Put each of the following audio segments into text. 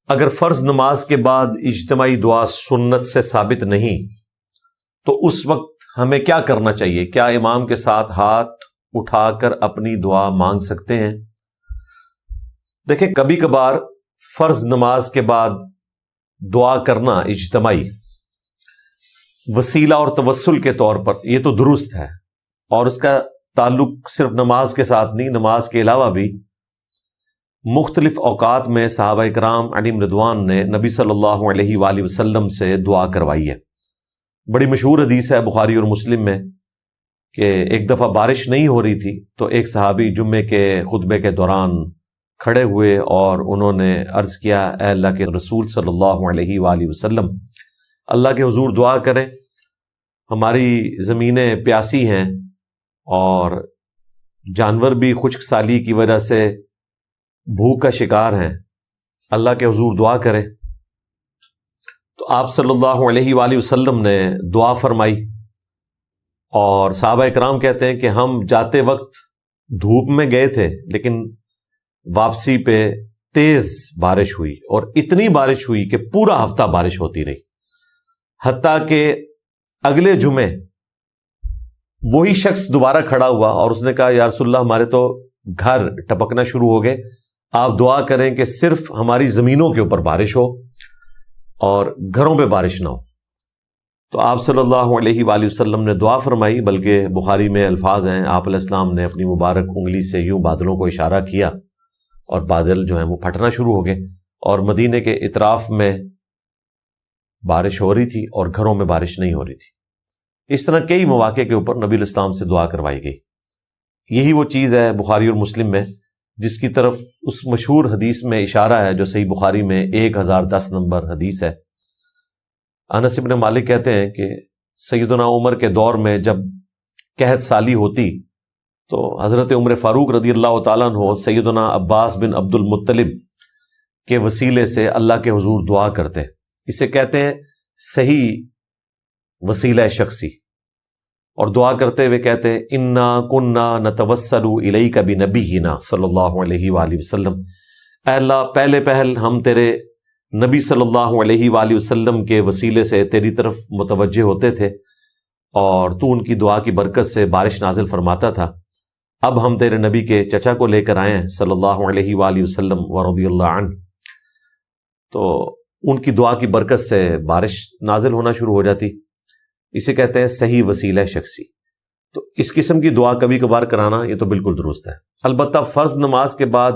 اگر فرض نماز کے بعد اجتماعی دعا سنت سے ثابت نہیں تو اس وقت ہمیں کیا کرنا چاہیے؟ کیا امام کے ساتھ ہاتھ اٹھا کر اپنی دعا مانگ سکتے ہیں؟ دیکھیں، کبھی کبھار فرض نماز کے بعد دعا کرنا اجتماعی وسیلہ اور توسل کے طور پر یہ تو درست ہے، اور اس کا تعلق صرف نماز کے ساتھ نہیں، نماز کے علاوہ بھی مختلف اوقات میں صحابہ کرام علیہم رضوان نے نبی صلی اللہ علیہ وآلہ وسلم سے دعا کروائی ہے۔ بڑی مشہور حدیث ہے بخاری اور مسلم میں کہ ایک دفعہ بارش نہیں ہو رہی تھی تو ایک صحابی جمعے کے خطبے کے دوران کھڑے ہوئے اور انہوں نے عرض کیا، اے اللہ کے رسول صلی اللہ علیہ وآلہ وسلم، اللہ کے حضور دعا کریں، ہماری زمینیں پیاسی ہیں اور جانور بھی خشک سالی کی وجہ سے بھوک کا شکار ہیں، اللہ کے حضور دعا کریں۔ تو آپ صلی اللہ علیہ وآلہ وسلم نے دعا فرمائی، اور صحابہ کرام کہتے ہیں کہ ہم جاتے وقت دھوپ میں گئے تھے لیکن واپسی پہ تیز بارش ہوئی، اور اتنی بارش ہوئی کہ پورا ہفتہ بارش ہوتی رہی، حتیٰ کہ اگلے جمعے وہی شخص دوبارہ کھڑا ہوا اور اس نے کہا، یا رسول اللہ، ہمارے تو گھر ٹپکنا شروع ہو گئے، آپ دعا کریں کہ صرف ہماری زمینوں کے اوپر بارش ہو اور گھروں پہ بارش نہ ہو۔ تو آپ صلی اللہ علیہ وآلہ وسلم نے دعا فرمائی، بلکہ بخاری میں الفاظ ہیں، آپ علیہ السلام نے اپنی مبارک انگلی سے یوں بادلوں کو اشارہ کیا اور بادل جو ہیں وہ پھٹنا شروع ہو گئے، اور مدینے کے اطراف میں بارش ہو رہی تھی اور گھروں میں بارش نہیں ہو رہی تھی۔ اس طرح کئی مواقع کے اوپر نبی علیہ السلام سے دعا کروائی گئی۔ یہی وہ چیز ہے بخاری اور مسلم میں جس کی طرف اس مشہور حدیث میں اشارہ ہے جو صحیح بخاری میں 1010 نمبر حدیث ہے۔ انس بن مالک کہتے ہیں کہ سیدنا عمر کے دور میں جب قحط سالی ہوتی تو حضرت عمر فاروق رضی اللہ تعالیٰ عنہ سیدنا عباس بن عبد المطلب کے وسیلے سے اللہ کے حضور دعا کرتے، اسے کہتے ہیں صحیح وسیلہ شخصی، اور دعا کرتے ہوئے کہتے ہیں، انا کننا نتوسل الیک بنبینا صلی اللہ علیہ وآلہ وسلم، اے اللہ پہلے پہل ہم تیرے نبی صلی اللہ علیہ وآلہ وسلم کے وسیلے سے تیری طرف متوجہ ہوتے تھے اور تو ان کی دعا کی برکت سے بارش نازل فرماتا تھا، اب ہم تیرے نبی کے چچا کو لے کر آئے ہیں صلی اللہ علیہ وآلہ وسلم ورضی اللہ عنہ، تو ان کی دعا کی برکت سے بارش نازل ہونا شروع ہو جاتی۔ اسے کہتے ہیں صحیح وسیلہ شخصی۔ تو اس قسم کی دعا کبھی کبھار کرانا یہ تو بالکل درست ہے۔ البتہ فرض نماز کے بعد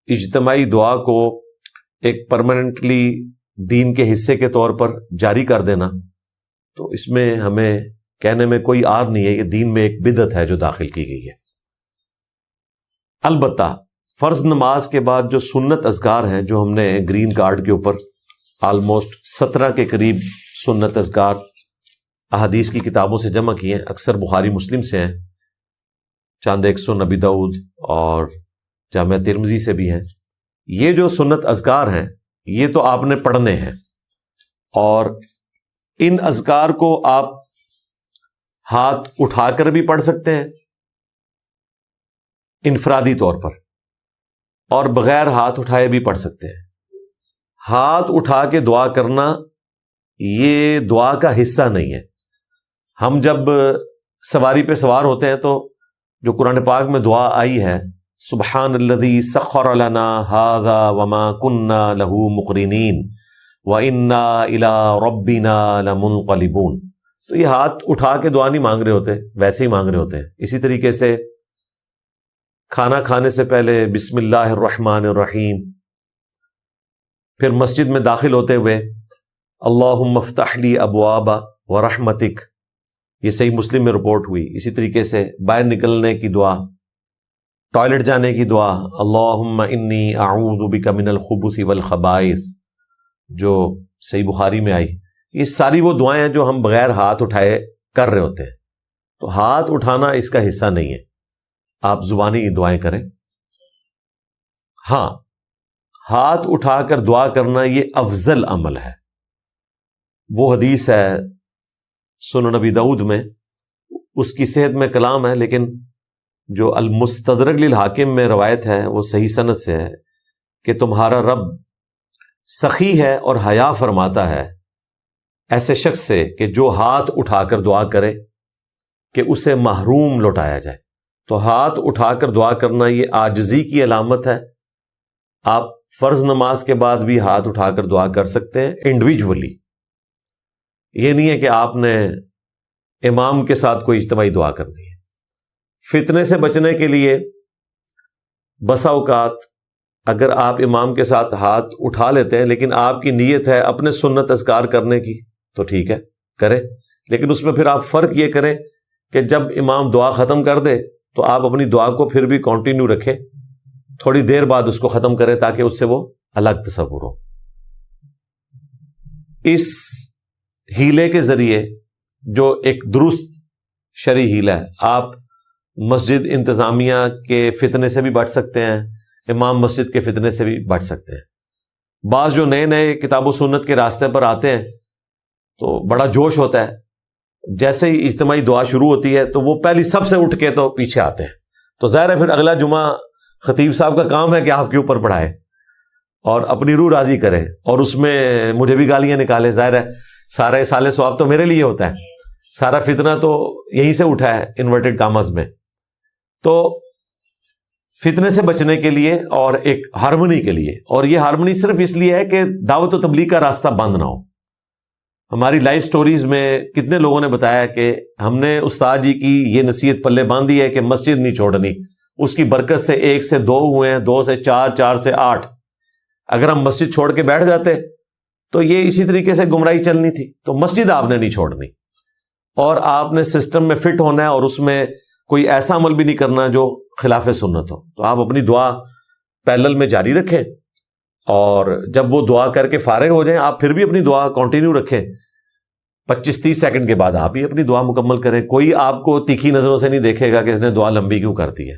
اجتماعی دعا کو ایک پرماننٹلی دین کے حصے کے طور پر جاری کر دینا، تو اس میں ہمیں کہنے میں کوئی عار نہیں ہے، یہ دین میں ایک بدعت ہے جو داخل کی گئی ہے۔ البتہ فرض نماز کے بعد جو سنت اذکار ہیں جو ہم نے گرین کارڈ کے اوپر آلموسٹ 17 کے قریب سنت اذکار احادیث کی کتابوں سے جمع کیے ہیں، اکثر بخاری مسلم سے ہیں، چند ایک سنن ابی داؤد اور جامع ترمذی سے بھی ہیں۔ یہ جو سنت اذکار ہیں یہ تو آپ نے پڑھنے ہیں، اور ان اذکار کو آپ ہاتھ اٹھا کر بھی پڑھ سکتے ہیں انفرادی طور پر، اور بغیر ہاتھ اٹھائے بھی پڑھ سکتے ہیں۔ ہاتھ اٹھا کے دعا کرنا یہ دعا کا حصہ نہیں ہے۔ ہم جب سواری پہ سوار ہوتے ہیں تو جو قرآن پاک میں دعا آئی ہے، سبحان الذی سخر لنا ھذا وما کنا لہ مقرنین وانا الی ربنا لمنقلبون، تو یہ ہاتھ اٹھا کے دعا نہیں مانگ رہے ہوتے، ویسے ہی مانگ رہے ہوتے ہیں۔ اسی طریقے سے کھانا کھانے سے پہلے بسم اللہ الرحمن الرحیم، پھر مسجد میں داخل ہوتے ہوئے اللہم افتح لی ابواب ورحمتک، یہ صحیح مسلم میں رپورٹ ہوئی۔ اسی طریقے سے باہر نکلنے کی دعا، ٹوائلٹ جانے کی دعا، اللہم انی اعوذ بک من الخبث والخبائث، جو صحیح بخاری میں آئی۔ یہ ساری وہ دعائیں ہیں جو ہم بغیر ہاتھ اٹھائے کر رہے ہوتے ہیں، تو ہاتھ اٹھانا اس کا حصہ نہیں ہے، آپ زبانی دعائیں کریں۔ ہاں، ہاتھ اٹھا کر دعا کرنا یہ افضل عمل ہے۔ وہ حدیث ہے سنن نبی داؤد میں، اس کی صحت میں کلام ہے، لیکن جو المستدرک للحاکم میں روایت ہے وہ صحیح سند سے ہے کہ تمہارا رب سخی ہے اور حیا فرماتا ہے ایسے شخص سے کہ جو ہاتھ اٹھا کر دعا کرے کہ اسے محروم لوٹایا جائے. تو ہاتھ اٹھا کر دعا کرنا یہ عاجزی کی علامت ہے. آپ فرض نماز کے بعد بھی ہاتھ اٹھا کر دعا کر سکتے ہیں انڈیویجولی. یہ نہیں ہے کہ آپ نے امام کے ساتھ کوئی اجتماعی دعا کرنی ہے. فتنے سے بچنے کے لیے بسا اوقات اگر آپ امام کے ساتھ ہاتھ اٹھا لیتے ہیں لیکن آپ کی نیت ہے اپنے سنت اذکار کرنے کی تو ٹھیک ہے کریں، لیکن اس میں پھر آپ فرق یہ کریں کہ جب امام دعا ختم کر دے تو آپ اپنی دعا کو پھر بھی کنٹینیو رکھیں، تھوڑی دیر بعد اس کو ختم کریں تاکہ اس سے وہ الگ تصور ہو. اس ہیلے کے ذریعے جو ایک درست شرعی ہیلہ ہے، آپ مسجد انتظامیہ کے فتنے سے بھی بچ سکتے ہیں، امام مسجد کے فتنے سے بھی بچ سکتے ہیں. بعض جو نئے نئے کتاب و سنت کے راستے پر آتے ہیں تو بڑا جوش ہوتا ہے، جیسے ہی اجتماعی دعا شروع ہوتی ہے تو وہ پہلی سب سے اٹھ کے تو پیچھے آتے ہیں. تو ظاہر ہے پھر اگلا جمعہ خطیب صاحب کا کام ہے کہ آپ کے اوپر پڑھائے اور اپنی روح راضی کرے، اور اس میں مجھے بھی گالیاں نکالے. ظاہر ہے سارا سال ثواب تو میرے لیے ہوتا ہے، سارا فتنہ تو یہیں سے اٹھا ہے انورٹڈ کامز میں. تو فتنے سے بچنے کے لیے اور ایک ہارمنی کے لیے، اور یہ ہارمنی صرف اس لیے ہے کہ دعوت و تبلیغ کا راستہ بند نہ ہو. ہماری لائف سٹوریز میں کتنے لوگوں نے بتایا کہ ہم نے استاد جی کی یہ نصیحت پلے باندھی ہے کہ مسجد نہیں چھوڑنی، اس کی برکت سے 1 سے 2 ہوئے ہیں، 2 سے 4، 4 سے 8. اگر ہم مسجد چھوڑ کے بیٹھ جاتے تو یہ اسی طریقے سے گمراہی چلنی تھی. تو مسجد آپ نے نہیں چھوڑنی، اور آپ نے سسٹم میں فٹ ہونا ہے، اور اس میں کوئی ایسا عمل بھی نہیں کرنا جو خلاف سنت ہو. تو آپ اپنی دعا پیرلل میں جاری رکھیں، اور جب وہ دعا کر کے فارغ ہو جائیں آپ پھر بھی اپنی دعا کنٹینیو رکھیں. 25-30 سیکنڈ کے بعد آپ ہی اپنی دعا مکمل کریں. کوئی آپ کو تیکھی نظروں سے نہیں دیکھے گا کہ اس نے دعا لمبی کیوں کرتی ہے.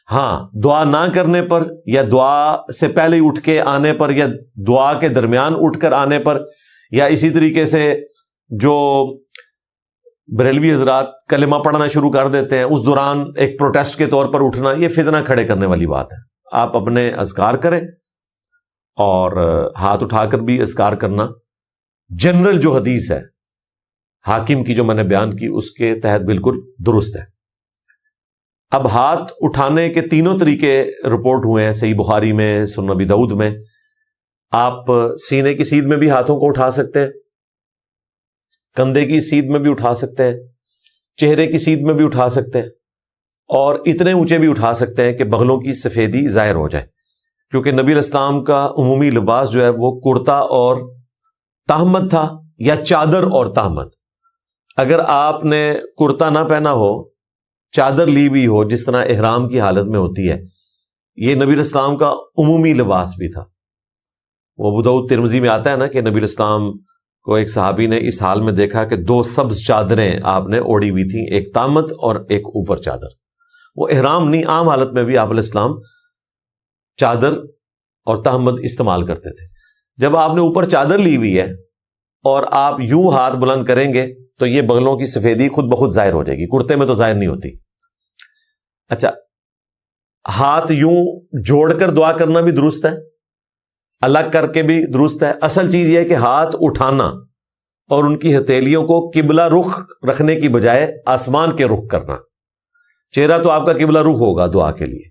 ہاں، دعا نہ کرنے پر یا دعا سے پہلے اٹھ کے آنے پر یا دعا کے درمیان اٹھ کر آنے پر، یا اسی طریقے سے جو بریلوی حضرات کلمہ پڑھنا شروع کر دیتے ہیں اس دوران ایک پروٹیسٹ کے طور پر اٹھنا، یہ فتنہ کھڑے کرنے والی بات ہے. آپ اپنے اذکار کریں، اور ہاتھ اٹھا کر بھی اذکار کرنا جنرل جو حدیث ہے حاکم کی جو میں نے بیان کی اس کے تحت بالکل درست ہے. اب ہاتھ اٹھانے کے 3 طریقے رپورٹ ہوئے ہیں صحیح بخاری میں، سنن ابی داؤد میں. آپ سینے کی سیدھ میں بھی ہاتھوں کو اٹھا سکتے ہیں، کندھے کی سیدھ میں بھی اٹھا سکتے ہیں، چہرے کی سیدھ میں بھی اٹھا سکتے ہیں، اور اتنے اونچے بھی اٹھا سکتے ہیں کہ بغلوں کی سفیدی ظاہر ہو جائے. کیونکہ نبی علیہ السلام کا عمومی لباس جو ہے وہ کرتا اور تہمت تھا، یا چادر اور تہمت. اگر آپ نے کرتا نہ پہنا ہو، چادر لی بھی ہو جس طرح احرام کی حالت میں ہوتی ہے، یہ نبی علیہ السلام کا عمومی لباس بھی تھا. وہ ابو داؤد ترمذی میں آتا ہے نا کہ نبی علیہ السلام کو ایک صحابی نے اس حال میں دیکھا کہ 2 سبز چادریں آپ نے اوڑھی ہوئی تھیں، ایک تہمت اور ایک اوپر چادر. وہ احرام نہیں، عام حالت میں بھی آپ علیہ السلام چادر اور تہمت استعمال کرتے تھے. جب آپ نے اوپر چادر لی ہوئی ہے اور آپ یوں ہاتھ بلند کریں گے تو یہ بغلوں کی سفیدی خود بخود ظاہر ہو جائے گی، کرتے میں تو ظاہر نہیں ہوتی. اچھا، ہاتھ یوں جوڑ کر دعا کرنا بھی درست ہے، الگ کر کے بھی درست ہے. اصل چیز یہ ہے کہ ہاتھ اٹھانا اور ان کی ہتھیلیوں کو قبلہ رخ رکھنے کی بجائے آسمان کے رخ کرنا. چہرہ تو آپ کا قبلہ رخ ہوگا دعا کے لیے،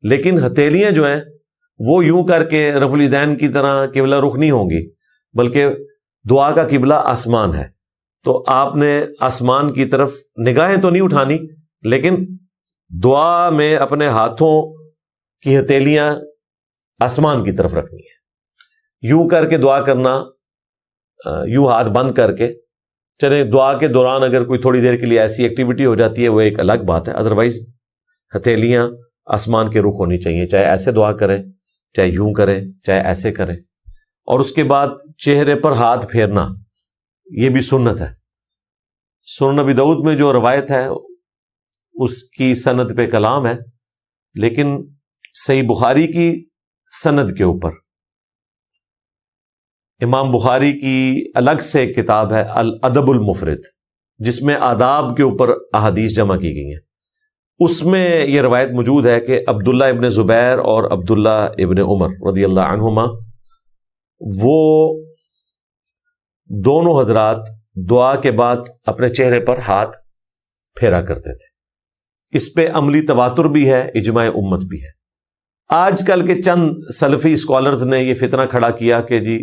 لیکن ہتھیلیاں جو ہیں وہ یوں کر کے رفع الیدین کی طرح قبلہ رخ نہیں ہوں گی، بلکہ دعا کا قبلہ آسمان ہے. تو آپ نے آسمان کی طرف نگاہیں تو نہیں اٹھانی، لیکن دعا میں اپنے ہاتھوں کی ہتھیلیاں آسمان کی طرف رکھنی ہے. یوں کر کے دعا کرنا، یوں ہاتھ بند کر کے چلے، دعا کے دوران اگر کوئی تھوڑی دیر کے لیے ایسی ایکٹیویٹی ہو جاتی ہے وہ ایک الگ بات ہے. ادروائز ہتھیلیاں آسمان کے رخ ہونی چاہیے، چاہے ایسے دعا کریں، چاہے یوں کریں، چاہے ایسے کریں. اور اس کے بعد چہرے پر ہاتھ پھیرنا یہ بھی سنت ہے. سنن ابی داؤد میں جو روایت ہے اس کی سند پہ کلام ہے، لیکن صحیح بخاری کی سند کے اوپر امام بخاری کی الگ سے ایک کتاب ہے الادب المفرد، جس میں آداب کے اوپر احادیث جمع کی گئی ہیں. اس میں یہ روایت موجود ہے کہ عبداللہ ابن زبیر اور عبداللہ ابن عمر رضی اللہ عنہما وہ دونوں حضرات دعا کے بعد اپنے چہرے پر ہاتھ پھیرا کرتے تھے. اس پہ عملی تواتر بھی ہے، اجماع امت بھی ہے. آج کل کے چند سلفی اسکالرز نے یہ فتنہ کھڑا کیا کہ جی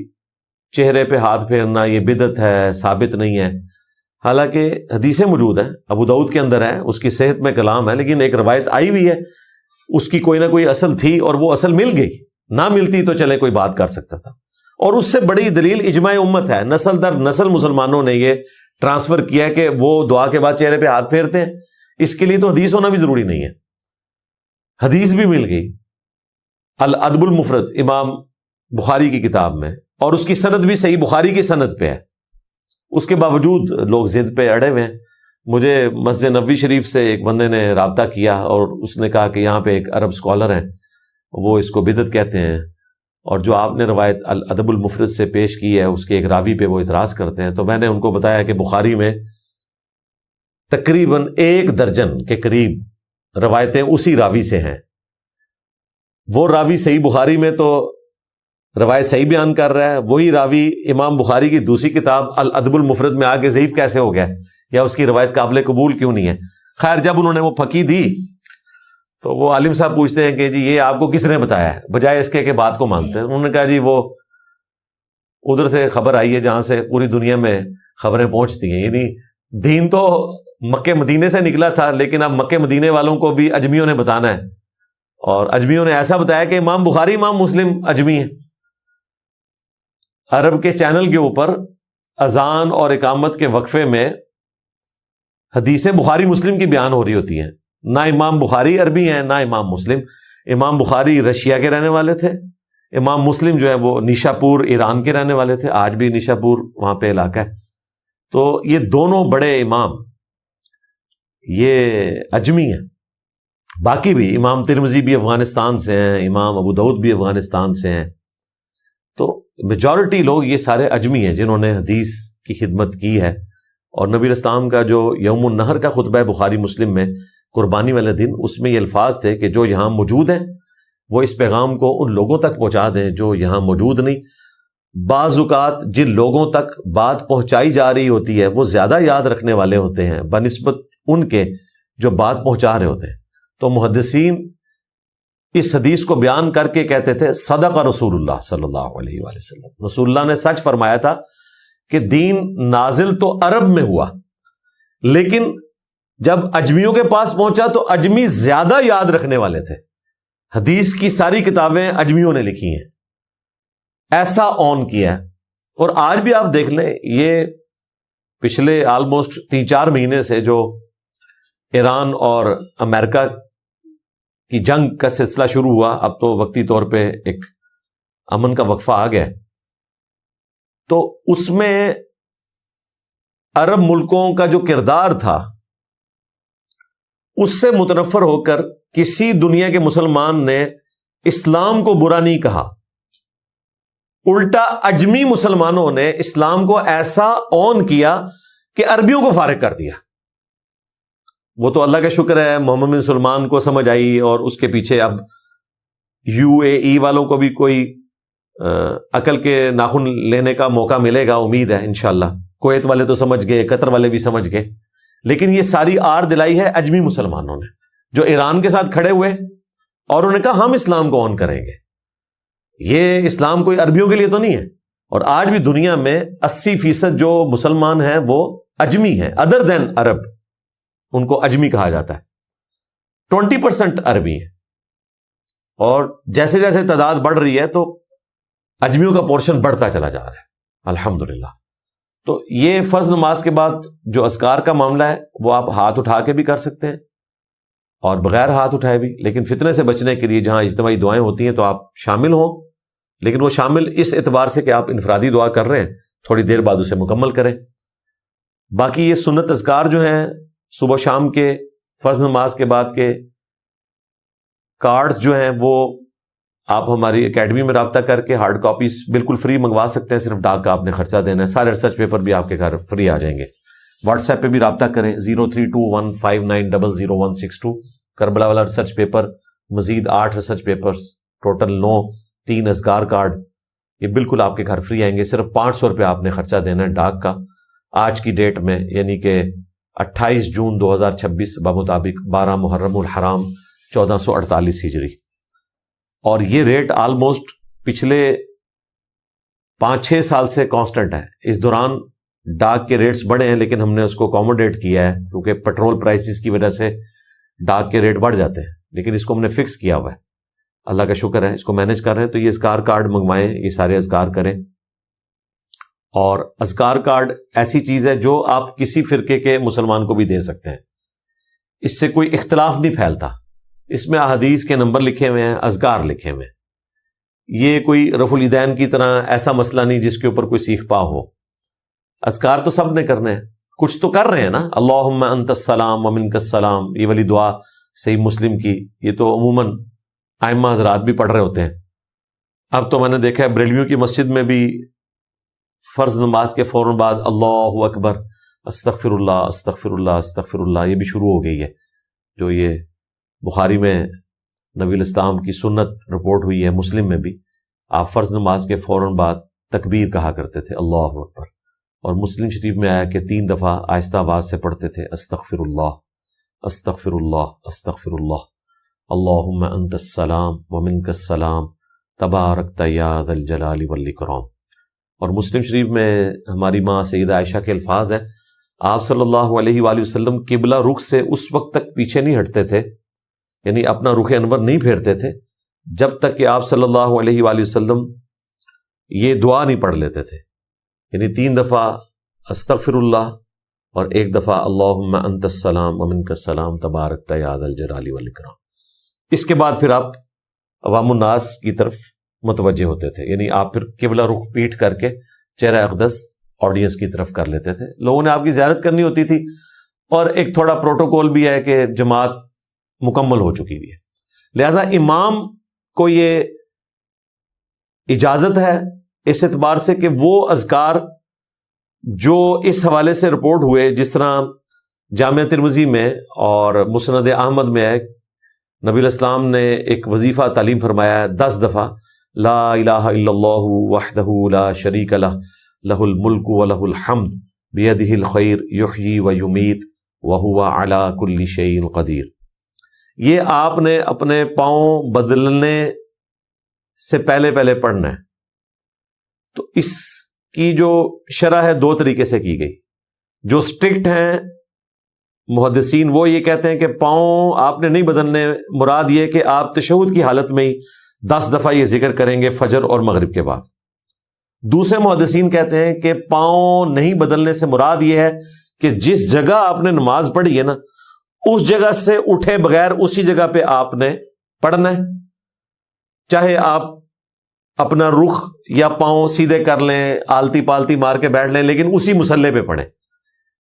چہرے پہ ہاتھ پھیرنا یہ بدعت ہے، ثابت نہیں ہے. حالانکہ حدیثیں موجود ہیں، ابو داؤد کے اندر ہے، اس کی صحت میں کلام ہے، لیکن ایک روایت آئی ہوئی ہے، اس کی کوئی نہ کوئی اصل تھی اور وہ اصل مل گئی. نہ ملتی تو چلے کوئی بات کر سکتا تھا. اور اس سے بڑی دلیل اجماع امت ہے. نسل در نسل مسلمانوں نے یہ ٹرانسفر کیا کہ وہ دعا کے بعد چہرے پہ ہاتھ پھیرتے ہیں. اس کے لیے تو حدیث ہونا بھی ضروری نہیں ہے، حدیث بھی مل گئی الادب المفرد امام بخاری کی کتاب میں، اور اس کی سند بھی صحیح بخاری کی سند پہ ہے. اس کے باوجود لوگ ضد پہ اڑے ہوئے ہیں. مجھے مسجد نبوی شریف سے ایک بندے نے رابطہ کیا اور اس نے کہا کہ یہاں پہ ایک عرب اسکالر ہیں، وہ اس کو بدعت کہتے ہیں، اور جو آپ نے روایت الادب المفرد سے پیش کی ہے اس کے ایک راوی پہ وہ اعتراض کرتے ہیں. تو میں نے ان کو بتایا کہ بخاری میں تقریباً 1 درجن کے قریب روایتیں اسی راوی سے ہیں. وہ راوی صحیح بخاری میں تو روایت صحیح بیان کر رہا ہے، وہی راوی امام بخاری کی دوسری کتاب الادب المفرد میں آگے ضعیف کیسے ہو گیا، یا اس کی روایت قابل قبول کیوں نہیں ہے. خیر جب انہوں نے وہ پھکی دی تو وہ عالم صاحب پوچھتے ہیں کہ جی یہ آپ کو کس نے بتایا ہے، بجائے اس کے کہ بات کو مانتے ہیں. انہوں نے کہا جی وہ ادھر سے خبر آئی ہے جہاں سے پوری دنیا میں خبریں پہنچتی ہیں. یعنی دین تو مکے مدینے سے نکلا تھا، لیکن اب مکے مدینے والوں کو بھی اجمیوں نے بتانا ہے، اور اجمیوں نے ایسا بتایا کہ امام بخاری امام مسلم اجمی ہے. عرب کے چینل کے اوپر اذان اور اقامت کے وقفے میں حدیثیں بخاری مسلم کی بیان ہو رہی ہوتی ہیں. نہ امام بخاری عربی ہیں نہ امام مسلم. امام بخاری رشیا کے رہنے والے تھے، امام مسلم جو ہے وہ نیشاپور ایران کے رہنے والے تھے. آج بھی نیشاپور وہاں پہ علاقہ ہے. تو یہ دونوں بڑے امام یہ اجمی ہیں. باقی بھی امام ترمذی بھی افغانستان سے ہیں، امام ابو داؤد بھی افغانستان سے ہیں. تو میجورٹی لوگ یہ سارے اجمی ہیں جنہوں نے حدیث کی خدمت کی ہے. اور نبی اسلام کا جو یوم النحر کا خطبہ ہے بخاری مسلم میں، قربانی والے دن، اس میں یہ الفاظ تھے کہ جو یہاں موجود ہیں وہ اس پیغام کو ان لوگوں تک پہنچا دیں جو یہاں موجود نہیں. بعض اوقات جن لوگوں تک بات پہنچائی جا رہی ہوتی ہے وہ زیادہ یاد رکھنے والے ہوتے ہیں بنسبت ان کے جو بات پہنچا رہے ہوتے ہیں. تو محدثین اس حدیث کو بیان کر کے کہتے تھے صدق رسول اللہ صلی اللہ علیہ وآلہ وسلم، رسول اللہ نے سچ فرمایا تھا کہ دین نازل تو عرب میں ہوا، لیکن جب اجمیوں کے پاس پہنچا تو اجمی زیادہ یاد رکھنے والے تھے. حدیث کی ساری کتابیں اجمیوں نے لکھی ہیں، ایسا آن کیا ہے. اور آج بھی آپ دیکھ لیں، یہ پچھلے آلموسٹ 3-4 مہینے سے جو ایران اور امریکہ کی جنگ کا سلسلہ شروع ہوا، اب تو وقتی طور پہ ایک امن کا وقفہ آ گیا، تو اس میں عرب ملکوں کا جو کردار تھا اس سے متنفر ہو کر کسی دنیا کے مسلمان نے اسلام کو برا نہیں کہا. الٹا اجمی مسلمانوں نے اسلام کو ایسا آن کیا کہ عربیوں کو فارغ کر دیا. وہ تو اللہ کا شکر ہے محمد بن سلمان کو سمجھ آئی، اور اس کے پیچھے اب UAE والوں کو بھی کوئی عقل کے ناخن لینے کا موقع ملے گا، امید ہے انشاءاللہ. کویت والے تو سمجھ گئے، قطر والے بھی سمجھ گئے، لیکن یہ ساری آر دلائی ہے اجمی مسلمانوں نے جو ایران کے ساتھ کھڑے ہوئے اور انہوں نے کہا ہم اسلام کو آن کریں گے. یہ اسلام کوئی عربیوں کے لیے تو نہیں ہے. اور آج بھی دنیا میں 80% جو مسلمان ہیں وہ اجمی ہیں، ادر دین عرب، ان کو اجمی کہا جاتا ہے. 20% عربی ہیں، اور جیسے جیسے تعداد بڑھ رہی ہے تو اجمیوں کا پورشن بڑھتا چلا جا رہا ہے الحمدللہ. تو یہ فرض نماز کے بعد جو اذکار کا معاملہ ہے وہ آپ ہاتھ اٹھا کے بھی کر سکتے ہیں اور بغیر ہاتھ اٹھائے بھی، لیکن فتنے سے بچنے کے لیے جہاں اجتماعی دعائیں ہوتی ہیں تو آپ شامل ہوں، لیکن وہ شامل اس اعتبار سے کہ آپ انفرادی دعا کر رہے ہیں، تھوڑی دیر بعد اسے مکمل کریں. باقی یہ سنت اذکار جو ہیں صبح شام کے فرض نماز کے بعد کے کارڈز جو ہیں وہ آپ ہماری اکیڈمی میں رابطہ کر کے ہارڈ کاپیز بالکل فری منگوا سکتے ہیں. صرف ڈاک کا آپ نے خرچہ دینا ہے. سارے ریسرچ پیپر بھی آپ کے گھر فری آ جائیں گے. واٹس ایپ پہ بھی رابطہ کریں 032159000162. کربلا والا ریسرچ پیپر، مزید 8 ریسرچ پیپرز، ٹوٹل 9، 3 اذکار کارڈ یہ بالکل آپ کے گھر فری آئیں گے. صرف 500 روپے آپ نے خرچہ دینا ہے ڈاک کا آج کی ڈیٹ میں، یعنی کہ 28 جون 2026 بمطابق 12 محرم الحرام 1448 ہجری. اور یہ ریٹ آلموسٹ پچھلے 5-6 سال سے کانسٹنٹ ہے. اس دوران ڈاک کے ریٹس بڑھے ہیں لیکن ہم نے اس کو اکوموڈیٹ کیا ہے کیونکہ پیٹرول پرائسز کی وجہ سے ڈاک کے ریٹ بڑھ جاتے ہیں، لیکن اس کو ہم نے فکس کیا ہوا ہے. اللہ کا شکر ہے، اس کو مینج کر رہے ہیں. تو یہ اذکار کارڈ منگوائیں، یہ سارے اذکار کریں. اور اذکار کارڈ ایسی چیز ہے جو آپ کسی فرقے کے مسلمان کو بھی دے سکتے ہیں، اس سے کوئی اختلاف نہیں پھیلتا. اس میں احادیث کے نمبر لکھے ہوئے ہیں، اذکار لکھے ہوئے ہیں. یہ کوئی رفع الیدین کی طرح ایسا مسئلہ نہیں جس کے اوپر کوئی سیکھ پا ہو. اذکار تو سب نے کرنے ہیں، کچھ تو کر رہے ہیں نا. اللہم انت السلام ومنک السلام، یہ والی دعا صحیح مسلم کی، یہ تو عموماً ائمہ حضرات بھی پڑھ رہے ہوتے ہیں. اب تو میں نے دیکھا ہے بریلویوں کی مسجد میں بھی فرض نماز کے فوراً بعد اللہ اکبر استغفر اللہ استغفر اللہ استغفر اللہ یہ بھی شروع ہو گئی ہے. جو یہ بخاری میں نبی الاسلام کی سنت رپورٹ ہوئی ہے، مسلم میں بھی آپ فرض نماز کے فوراً بعد تکبیر کہا کرتے تھے اللہ اکبر. اور مسلم شریف میں آیا کہ 3 دفعہ آہستہ آواز سے پڑھتے تھے استغفر اللہ استغفر اللہ استغفر اللہ اللہم انت السلام ومنک السلام تبارکت یا ذا الجلال والاکرام. اور مسلم شریف میں ہماری ماں سیدہ عائشہ کے الفاظ ہیں، آپ صلی اللہ علیہ وآلہ وسلم قبلہ رخ سے اس وقت تک پیچھے نہیں ہٹتے تھے، یعنی اپنا رخ انور نہیں پھیرتے تھے جب تک کہ آپ صلی اللہ علیہ وآلہ وسلم یہ دعا نہیں پڑھ لیتے تھے. یعنی 3 دفعہ استغفر اللہ اور 1 دفعہ اللہم انت السلام ومنک السلام تبارکت یا ذا الجلال والاکرام. اس کے بعد پھر آپ عوام الناس کی طرف متوجہ ہوتے تھے، یعنی آپ پھر قبلہ رخ پیٹ کر کے چہرہ اقدس آڈینس کی طرف کر لیتے تھے. لوگوں نے آپ کی زیارت کرنی ہوتی تھی، اور ایک تھوڑا پروٹوکول بھی ہے کہ جماعت مکمل ہو چکی ہوئی ہے، لہذا امام کو یہ اجازت ہے اس اعتبار سے کہ وہ اذکار جو اس حوالے سے رپورٹ ہوئے، جس طرح جامعہ ترمذی میں اور مسند احمد میں ہے، نبی الاسلام نے ایک وظیفہ تعلیم فرمایا ہے 10 دفعہ لا الہ الا اللہ وحدہ لا شریک لہ لہ الملک ولہ الحمد بیدہ الخیر یحیی ویمیت وہو علی کل شیء قدیر. یہ آپ نے اپنے پاؤں بدلنے سے پہلے پڑھنا ہے. تو اس کی جو شرح ہے 2 طریقے سے کی گئی. جو اسٹرکٹ ہیں محدثین وہ یہ کہتے ہیں کہ پاؤں آپ نے نہیں بدلنے، مراد یہ کہ آپ تشہد کی حالت میں ہی 10 دفعہ یہ ذکر کریں گے فجر اور مغرب کے بعد. دوسرے محدثین کہتے ہیں کہ پاؤں نہیں بدلنے سے مراد یہ ہے کہ جس جگہ آپ نے نماز پڑھی ہے نا، اس جگہ سے اٹھے بغیر اسی جگہ پہ آپ نے پڑھنا ہے، چاہے آپ اپنا رخ یا پاؤں سیدھے کر لیں، آلتی پالتی مار کے بیٹھ لیں، لیکن اسی مصلے پہ پڑھیں.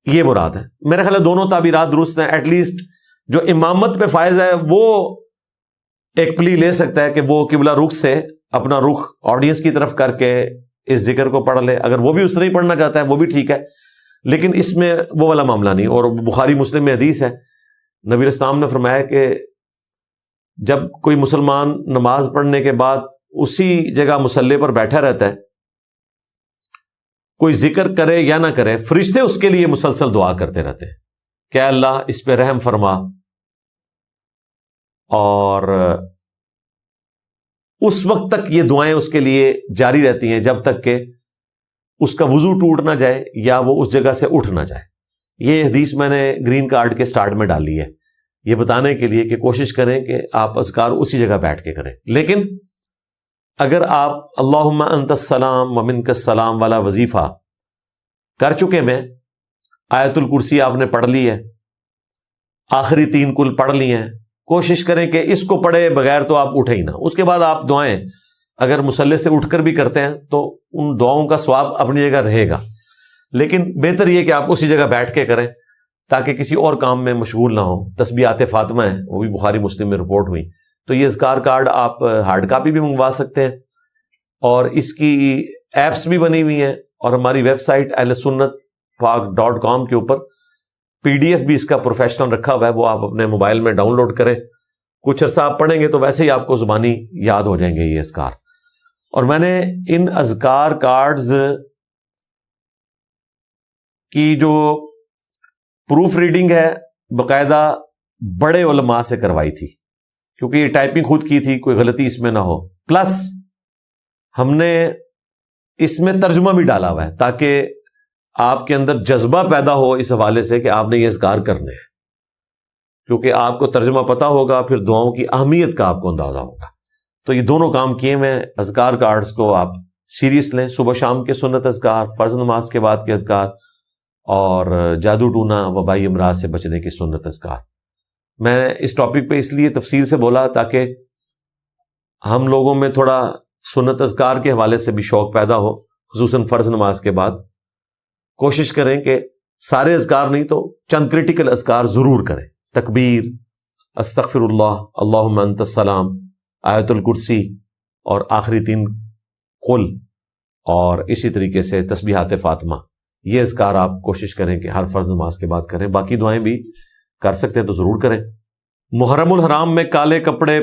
یہ مراد ہے. میرے خیال ہے دونوں تعبیرات درست ہیں. ایٹ لیسٹ جو امامت پہ فائز ہے وہ ایک پلی لے سکتا ہے کہ وہ قبلہ رخ سے اپنا رخ آڈینس کی طرف کر کے اس ذکر کو پڑھ لے. اگر وہ بھی اس طرح ہی پڑھنا چاہتا ہے وہ بھی ٹھیک ہے، لیکن اس میں وہ والا معاملہ نہیں. اور بخاری مسلم میں حدیث ہے، نبی اسلام نے فرمایا کہ جب کوئی مسلمان نماز پڑھنے کے بعد اسی جگہ مصلی پر بیٹھا رہتا ہے، کوئی ذکر کرے یا نہ کرے، فرشتے اس کے لیے مسلسل دعا کرتے رہتے ہیں کہ اللہ اس پہ رحم فرما. اور اس وقت تک یہ دعائیں اس کے لیے جاری رہتی ہیں جب تک کہ اس کا وضو ٹوٹ نہ جائے یا وہ اس جگہ سے اٹھ نہ جائے. یہ حدیث میں نے گرین کارڈ کے سٹارٹ میں ڈالی ہے، یہ بتانے کے لیے کہ کوشش کریں کہ آپ اذکار اسی جگہ بیٹھ کے کریں. لیکن اگر آپ اللہم انت السلام ومنک السلام والا وظیفہ کر چکے میں، آیت الکرسی آپ نے پڑھ لی ہے، آخری 3 کل پڑھ لی ہیں، کوشش کریں کہ اس کو پڑھے بغیر تو آپ اٹھے ہی نہ. اس کے بعد آپ دعائیں اگر مصلی سے اٹھ کر بھی کرتے ہیں تو ان دعاؤں کا ثواب اپنی جگہ رہے گا، لیکن بہتر یہ کہ آپ اسی جگہ بیٹھ کے کریں تاکہ کسی اور کام میں مشغول نہ ہو. تسبیحات فاطمہ ہیں، وہ بھی بخاری مسلم میں رپورٹ ہوئی. تو یہ اذکار کارڈ آپ ہارڈ کاپی بھی منگوا سکتے ہیں، اور اس کی ایپس بھی بنی ہوئی ہیں، اور ہماری ویب سائٹ ahlsunnatpak.com کے اوپر PDF بھی اس کا پروفیشنل رکھا ہوا ہے، وہ آپ اپنے موبائل میں ڈاؤن لوڈ کریں. کچھ عرصہ آپ پڑھیں گے تو ویسے ہی آپ کو زبانی یاد ہو جائیں گے یہ اذکار. اور میں نے ان اذکار کارڈز کی جو پروف ریڈنگ ہے باقاعدہ بڑے علماء سے کروائی تھی، کیونکہ یہ ٹائپنگ خود کی تھی، کوئی غلطی اس میں نہ ہو، پلس ہم نے اس میں ترجمہ بھی ڈالا ہوا ہے تاکہ آپ کے اندر جذبہ پیدا ہو اس حوالے سے کہ آپ نے یہ اذکار کرنے ہیں، کیونکہ آپ کو ترجمہ پتا ہوگا، پھر دعاؤں کی اہمیت کا آپ کو اندازہ ہوگا۔ تو یہ دونوں کام کیے میں اذکار کارڈز کو آپ سیریس لیں، صبح شام کے سنت اذکار، فرض نماز کے بعد کے اذکار، اور جادو ٹونا وبائی امراض سے بچنے کی سنت اذکار۔ میں اس ٹاپک پہ اس لیے تفصیل سے بولا تاکہ ہم لوگوں میں تھوڑا سنت اذکار کے حوالے سے بھی شوق پیدا ہو، خصوصاً فرض نماز کے بعد۔ کوشش کریں کہ سارے اذکار نہیں تو چند کریٹیکل اذکار ضرور کریں، تکبیر، استغفر اللہ، اللہم انت السلام، آیت الکرسی، اور آخری 3 قل، اور اسی طریقے سے تسبیحات فاطمہ۔ یہ اذکار آپ کوشش کریں کہ ہر فرض نماز کے بعد کریں، باقی دعائیں بھی کر سکتے ہیں تو ضرور کریں۔ محرم الحرام میں کالے کپڑے